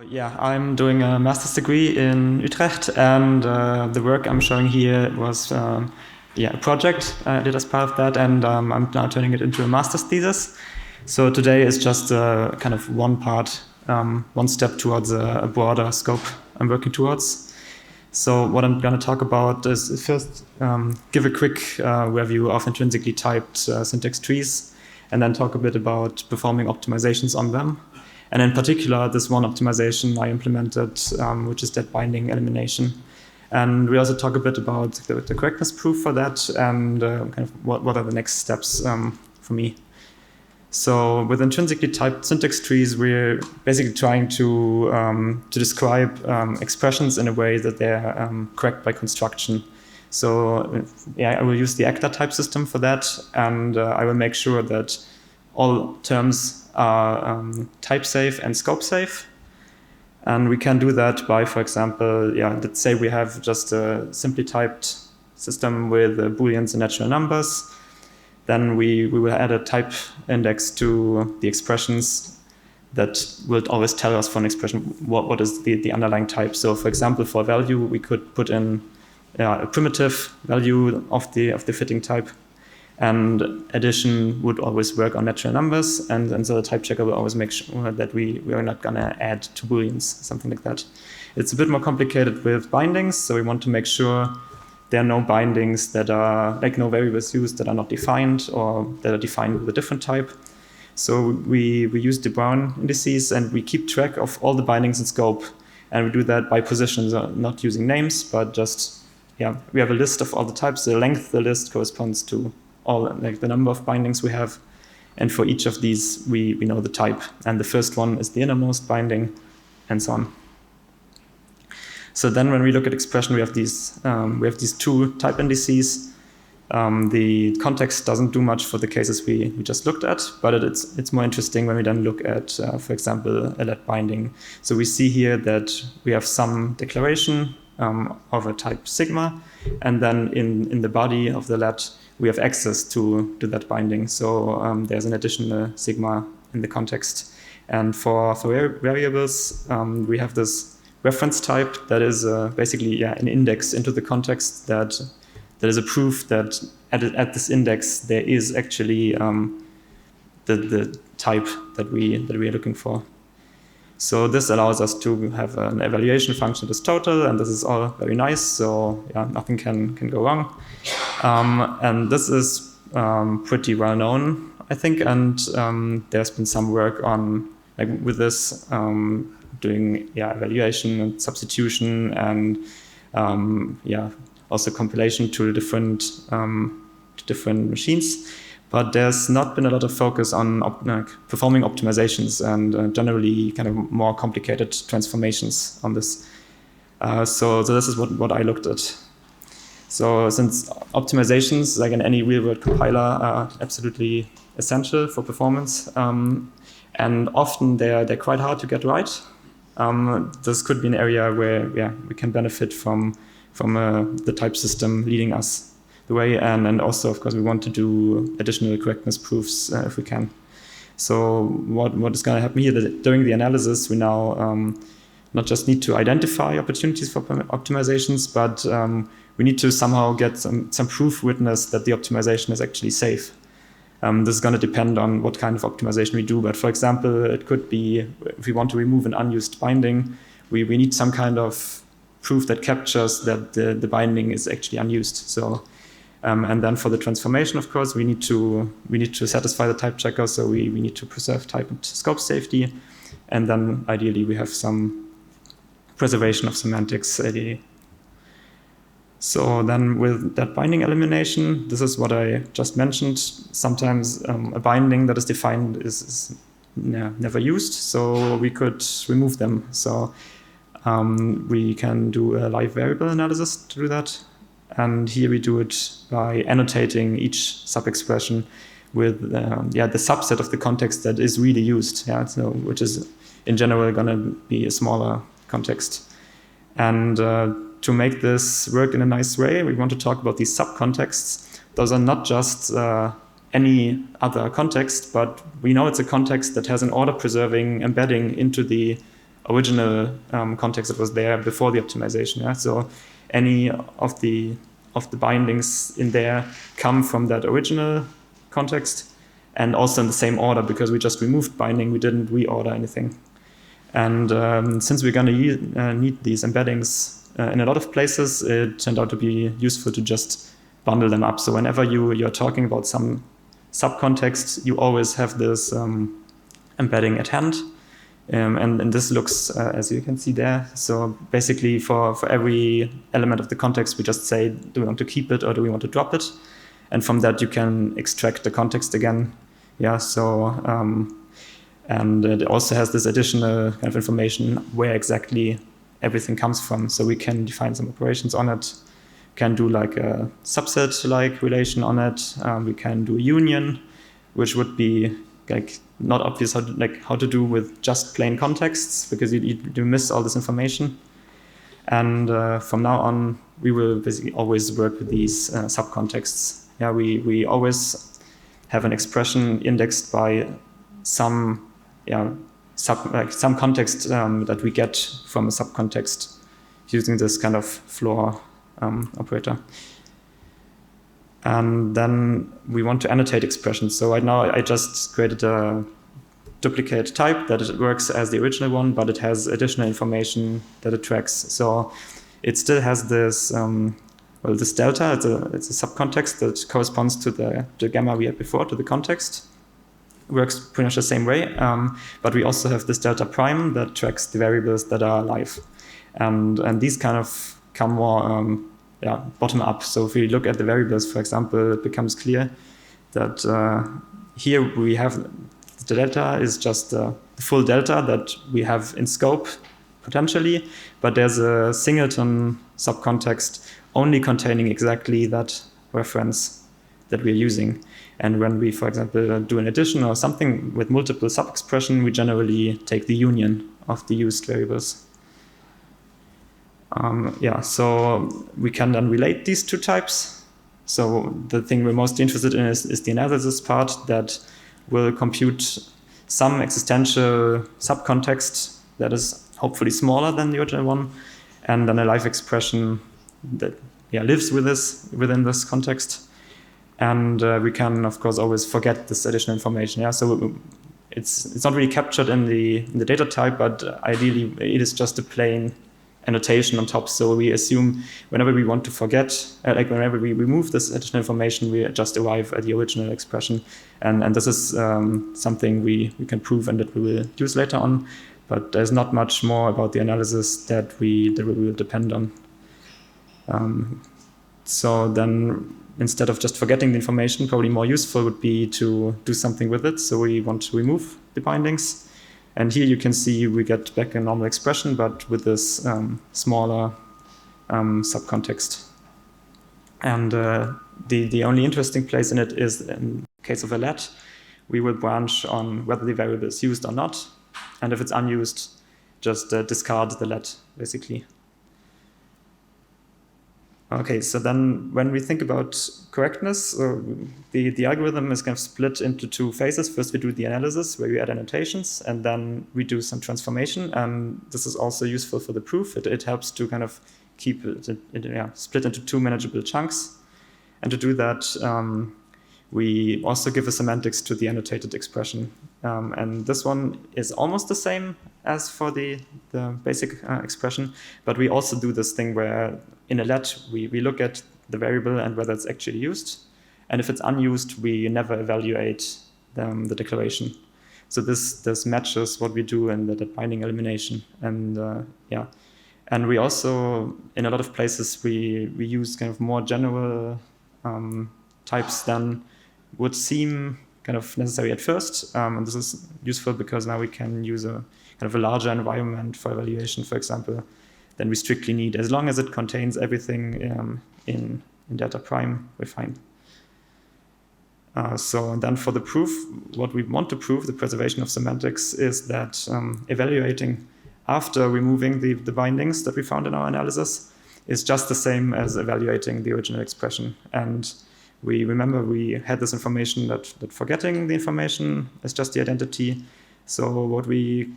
Yeah, I'm doing a master's degree in Utrecht, and the work I'm showing here was a project I did as part of that, and I'm now turning it into a master's thesis. So today is just kind of one part, one step towards a broader scope I'm working towards. So what I'm going to talk about is first give a quick review of intrinsically typed syntax trees, and then talk a bit about performing optimizations on them. And in particular, this one optimization I implemented, which is that binding elimination. And we also talk a bit about the correctness proof for that and kind of what are the next steps for me. So with intrinsically typed syntax trees, we're basically trying to describe expressions in a way that they're correct by construction. So I will use the Agda type system for that, and I will make sure that all terms are type safe and scope safe. And we can do that by, for example, let's say we have just a simply typed system with booleans and natural numbers. Then we will add a type index to the expressions that will always tell us for an expression what is the underlying type. So for example, for a value, we could put in a primitive value of the fitting type. And addition would always work on natural numbers, and so the type checker will always make sure that we are not going to add to booleans, something like that. It's a bit more complicated with bindings, so we want to make sure there are no bindings that are, like no variables used that are not defined or that are defined with a different type. So we use the Brown indices, and we keep track of all the bindings in scope, and we do that by positions, not using names, but just, we have a list of all the types. The length of the list corresponds to all, like the number of bindings we have, and for each of these we know the type, and the first one is the innermost binding, and so on. So then when we look at expression, we have these two type indices. The context doesn't do much for the cases we just looked at, but it's more interesting when we then look at, for example, a let binding. So we see here that we have some declaration of a type sigma, and then in the body of the let we have access to that binding. So there's an additional sigma in the context. And for variables, we have this reference type that is basically an index into the context that is a proof that at this index there is actually the type that we are looking for. So this allows us to have an evaluation function that is total, and this is all very nice. So nothing can go wrong. And this is pretty well known, I think. And there's been some work on with this doing evaluation and substitution and also compilation to different machines. But there's not been a lot of focus on performing optimizations and generally kind of more complicated transformations on this. So this is what I looked at. So since optimizations, like in any real-world compiler, are absolutely essential for performance, and often they're quite hard to get right. This could be an area where we can benefit from the type system leading us the way, and also, of course, we want to do additional correctness proofs if we can. So what is going to happen here, that during the analysis, we now not just need to identify opportunities for optimizations, but we need to somehow get some proof witness that the optimization is actually safe. This is going to depend on what kind of optimization we do. But for example, it could be if we want to remove an unused binding, we need some kind of proof that captures that the binding is actually unused. So and then for the transformation, of course, we need to satisfy the type checker. So we need to preserve type and scope safety, and then ideally we have some preservation of semantics. So then with that binding elimination, this is what I just mentioned. Sometimes a binding that is defined is never used, so we could remove them. So we can do a live variable analysis to do that. And here we do it by annotating each sub-expression with the subset of the context that is really used, which is in general going to be a smaller context. And to make this work in a nice way, we want to talk about these subcontexts. Those are not just any other context, but we know it's a context that has an order-preserving embedding into the original context that was there before the optimization. Yeah? So any of the bindings in there come from that original context, and also in the same order, because we just removed binding, we didn't reorder anything. And since we're going to need these embeddings in a lot of places, it turned out to be useful to just bundle them up. So whenever you're talking about some subcontext, you always have this embedding at hand. And this looks, as you can see there. So basically for every element of the context, we just say, do we want to keep it or do we want to drop it? And from that, you can extract the context again. Yeah, so, and it also has this additional kind of information where exactly everything comes from. So we can define some operations on it, can do like a subset-like relation on it. We can do a union, which would be like not obvious how to do with just plain contexts, because you miss all this information. And from now on, we will basically always work with these subcontexts. Yeah, we always have an expression indexed by some some context that we get from a subcontext using this kind of floor operator. And then we want to annotate expressions. So right now I just created a duplicate type that it works as the original one, but it has additional information that it tracks. So it still has this this delta. It's a subcontext that corresponds to the gamma we had before, to the context. It works pretty much the same way, but we also have this delta prime that tracks the variables that are alive. And these kind of come more bottom up. So if we look at the variables, for example, it becomes clear that here we have the delta is just the full delta that we have in scope potentially, but there's a singleton subcontext only containing exactly that reference that we're using. And when we, for example, do an addition or something with multiple sub-expression, we generally take the union of the used variables. So we can then relate these two types. So the thing we're most interested in is the analysis part that will compute some existential subcontext that is hopefully smaller than the original one, and then a live expression that lives within this context. And we can, of course, always forget this additional information. Yeah, so it's not really captured in the data type, but ideally it is just a plain annotation on top. So we assume whenever we want to forget, whenever we remove this additional information, we just arrive at the original expression. And this is something we can prove and that we will use later on. But there's not much more about the analysis that we will depend on. So then, instead of just forgetting the information, probably more useful would be to do something with it. So we want to remove the bindings. And here you can see we get back a normal expression, but with this smaller subcontext. And the only interesting place in it is in case of a let, we will branch on whether the variable is used or not. And if it's unused, just discard the let, basically. Okay, so then when we think about correctness, the algorithm is kind of split into two phases. First, we do the analysis, where we add annotations, and then we do some transformation. And this is also useful for the proof. It helps to kind of keep it split into two manageable chunks. And to do that, we also give a semantics to the annotated expression. And this one is almost the same as for the basic expression, but we also do this thing where in a let, we look at the variable and whether it's actually used. And if it's unused, we never evaluate the declaration. So this matches what we do in the binding elimination. And and we also, in a lot of places, we use kind of more general types than would seem kind of necessary at first. And this is useful because now we can use a kind of a larger environment for evaluation, for example, than we strictly need. As long as it contains everything in data prime, we're fine. So then for the proof, what we want to prove, the preservation of semantics, is that evaluating after removing the bindings that we found in our analysis is just the same as evaluating the original expression. And we remember we had this information that forgetting the information is just the identity, So what we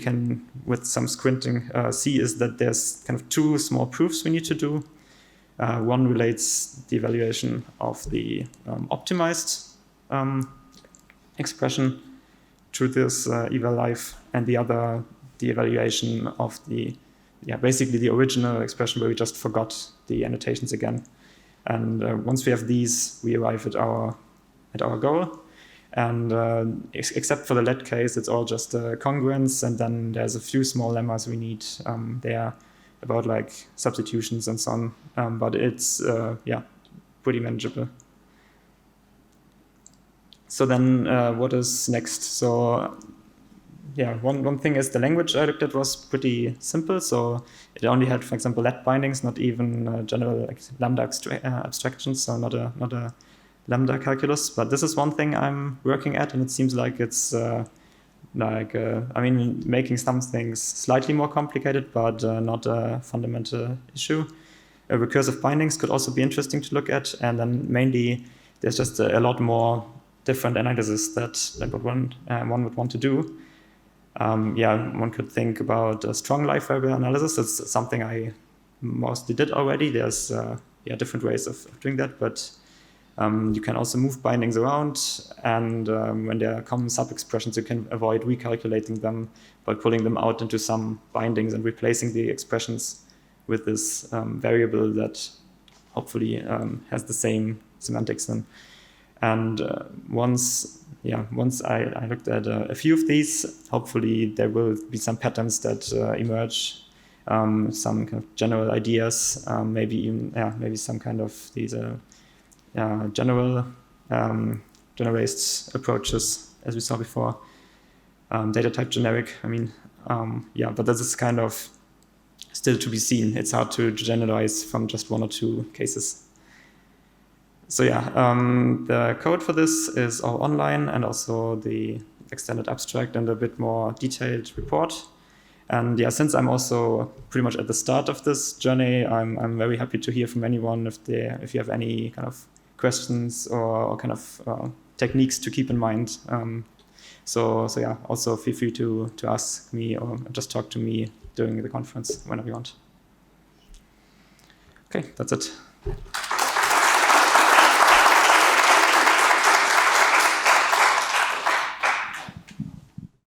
can, with some squinting, see is that there's kind of two small proofs we need to do. One relates the evaluation of the optimized expression to this eval life, and the other the evaluation of the basically the original expression where we just forgot the annotations again. And once we have these, we arrive at our goal. And except for the let case, it's all just congruence, and then there's a few small lemmas we need there about like substitutions and so on. But it's pretty manageable. So then what is next? So one thing is the language I looked at was pretty simple. So it only had, for example, let bindings, not even general like lambda abstractions, so not a lambda calculus. But this is one thing I'm working at, and it seems like it's making some things slightly more complicated, but not a fundamental issue. Recursive bindings could also be interesting to look at, and then mainly there's just a lot more different analysis that one would want to do. One could think about a strong life variable analysis. That's something I mostly did already. There's different ways of doing that, but you can also move bindings around, and when there are common sub-expressions, you can avoid recalculating them by pulling them out into some bindings and replacing the expressions with this variable that hopefully has the same semantics then. And once I looked at a few of these, hopefully there will be some patterns that emerge, some kind of general ideas, maybe some kind of these generalized approaches, as we saw before. Data type generic, but this is kind of still to be seen. It's hard to generalize from just one or two cases. So the code for this is all online, and also the extended abstract and a bit more detailed report. And since I'm also pretty much at the start of this journey, I'm very happy to hear from anyone if you have any kind of questions or kind of techniques to keep in mind. Also feel free to ask me or just talk to me during the conference whenever you want. Okay, that's it.